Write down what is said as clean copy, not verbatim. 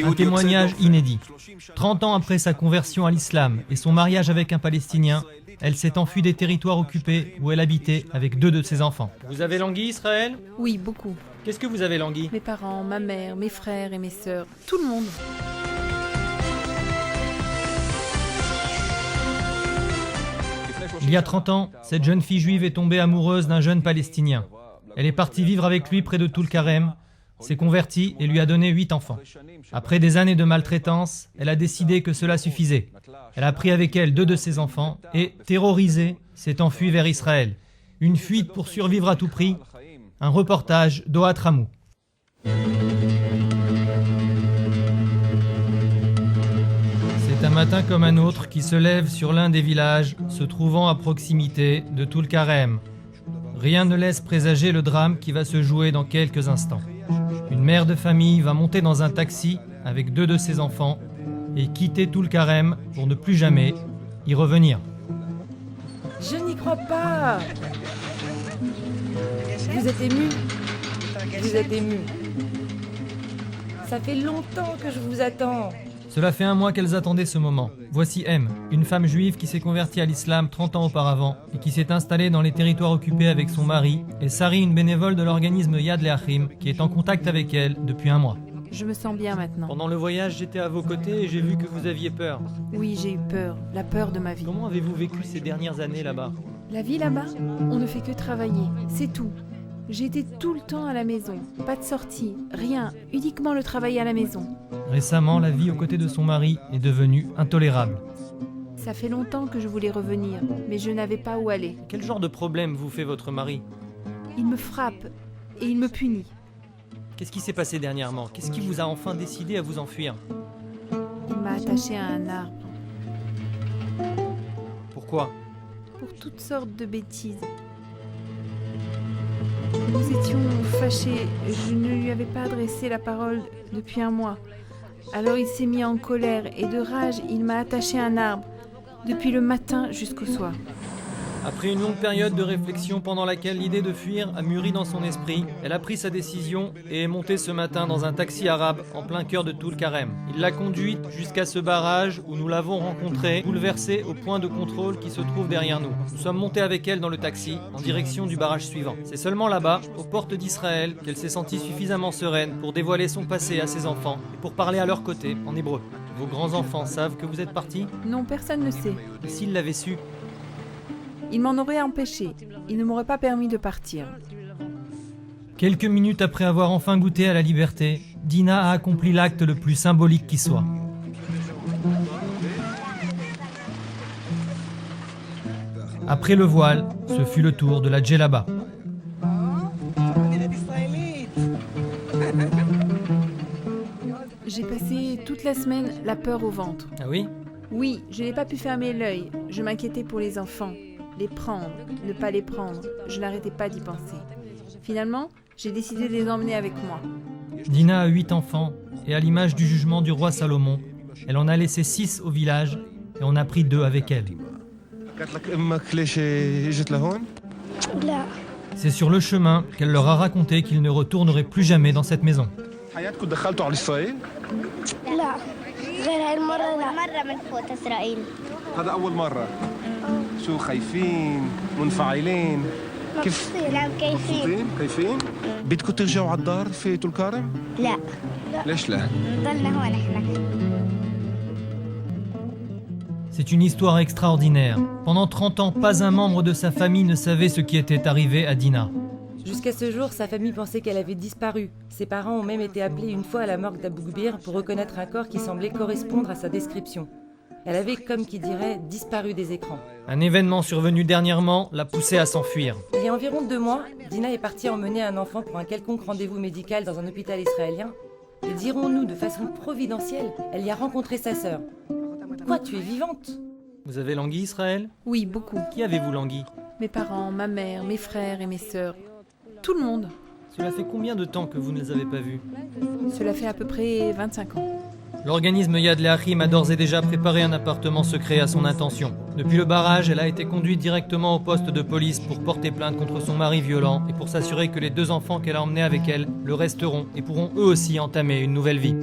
Un témoignage inédit. 30 ans après sa conversion à l'islam et son mariage avec un Palestinien, elle s'est enfuie des territoires occupés où elle habitait avec 2 de ses enfants. Vous avez langui, Israël? Oui, beaucoup. Qu'est-ce que vous avez langui? Mes parents, ma mère, mes frères et mes sœurs, tout le monde. Il y a 30 ans, cette jeune fille juive est tombée amoureuse d'un jeune Palestinien. Elle est partie vivre avec lui près de Toul-Karem, s'est convertie et lui a donné 8 enfants. Après des années de maltraitance, elle a décidé que cela suffisait. Elle a pris avec elle 2 de ses enfants et, terrorisée, s'est enfuie vers Israël. Une fuite pour survivre à tout prix. Un reportage d'Ohat Ramou. C'est un matin comme un autre qui se lève sur l'un des villages se trouvant à proximité de Toul-Karem. Rien ne laisse présager le drame qui va se jouer dans quelques instants. Une mère de famille va monter dans un taxi avec 2 de ses enfants et quitter Toul-Karem pour ne plus jamais y revenir. Je n'y crois pas. Vous êtes ému? Vous êtes ému. Ça fait longtemps que je vous attends. Cela fait 1 mois qu'elles attendaient ce moment. Voici M, une femme juive qui s'est convertie à l'islam 30 ans auparavant et qui s'est installée dans les territoires occupés avec son mari, et Sari, une bénévole de l'organisme Yad Leachim, qui est en contact avec elle depuis 1 mois. Je me sens bien maintenant. Pendant le voyage, j'étais à vos côtés et j'ai vu que vous aviez peur. Oui, j'ai eu peur, la peur de ma vie. Comment avez-vous vécu ces dernières années là-bas? La vie là-bas, on ne fait que travailler, c'est tout. J'ai été tout le temps à la maison, pas de sortie, rien, uniquement le travail à la maison. Récemment, la vie aux côtés de son mari est devenue intolérable. Ça fait longtemps que je voulais revenir, mais je n'avais pas où aller. Quel genre de problème vous fait votre mari? Il me frappe et il me punit. Qu'est-ce qui s'est passé dernièrement? Qu'est-ce qui vous a enfin décidé à vous enfuir? Il m'a attaché à un arbre. Pourquoi? Pour toutes sortes de bêtises. Nous étions fâchés, je ne lui avais pas adressé la parole depuis 1 mois. Alors il s'est mis en colère et de rage, il m'a attaché à un arbre, depuis le matin jusqu'au soir. Après une longue période de réflexion pendant laquelle l'idée de fuir a mûri dans son esprit, elle a pris sa décision et est montée ce matin dans un taxi arabe en plein cœur de Toul-Karem. Il l'a conduite jusqu'à ce barrage où nous l'avons rencontrée, bouleversée au point de contrôle qui se trouve derrière nous. Nous sommes montés avec elle dans le taxi en direction du barrage suivant. C'est seulement là-bas, aux portes d'Israël, qu'elle s'est sentie suffisamment sereine pour dévoiler son passé à ses enfants et pour parler à leur côté en hébreu. Vos grands-enfants savent que vous êtes partis? Non, personne ne sait. Et s'ils l'avaient su? Il m'en aurait empêché. Il ne m'aurait pas permis de partir. Quelques minutes après avoir enfin goûté à la liberté, Dina a accompli l'acte le plus symbolique qui soit. Après le voile, ce fut le tour de la djellaba. J'ai passé toute la semaine la peur au ventre. Ah oui? Oui, je n'ai pas pu fermer l'œil. Je m'inquiétais pour les enfants. Les prendre, ne pas les prendre. Je n'arrêtais pas d'y penser. Finalement, j'ai décidé de les emmener avec moi. Dina a 8 enfants et à l'image du jugement du roi Salomon, elle en a laissé 6 au village et on a pris 2 avec elle. C'est sur le chemin qu'elle leur a raconté qu'ils ne retourneraient plus jamais dans cette maison. لا غير هاي المرة مرة من فوت إسرائيل. هذا أول مرة. شو خايفين منفعلين كيف؟ نعم كيفين. كيفين؟ بدكم ترجعوا على الدار في طول-كارم؟ لا. ليش لا؟ ضلنا هون إحنا. C'est une histoire extraordinaire. Pendant 30 ans, pas un membre de sa famille ne savait ce qui était arrivé à Dina. Jusqu'à ce jour, sa famille pensait qu'elle avait disparu. Ses parents ont même été appelés une fois à la morgue d'Abu Ghbir pour reconnaître un corps qui semblait correspondre à sa description. Elle avait, comme qui dirait, disparu des écrans. Un événement survenu dernièrement l'a poussée à s'enfuir. Il y a environ 2 mois, Dina est partie emmener un enfant pour un quelconque rendez-vous médical dans un hôpital israélien. Et dirons-nous de façon providentielle, elle y a rencontré sa sœur. Quoi, tu es vivante? Vous avez langui, Israël? Oui, beaucoup. Qui avez-vous langui? Mes parents, ma mère, mes frères et mes sœurs. Tout le monde. Cela fait combien de temps que vous ne les avez pas vus? Cela fait à peu près 25 ans. L'organisme Yad Leachim a d'ores et déjà préparé un appartement secret à son intention. Depuis le barrage, elle a été conduite directement au poste de police pour porter plainte contre son mari violent et pour s'assurer que les 2 enfants qu'elle a emmenés avec elle le resteront et pourront eux aussi entamer une nouvelle vie.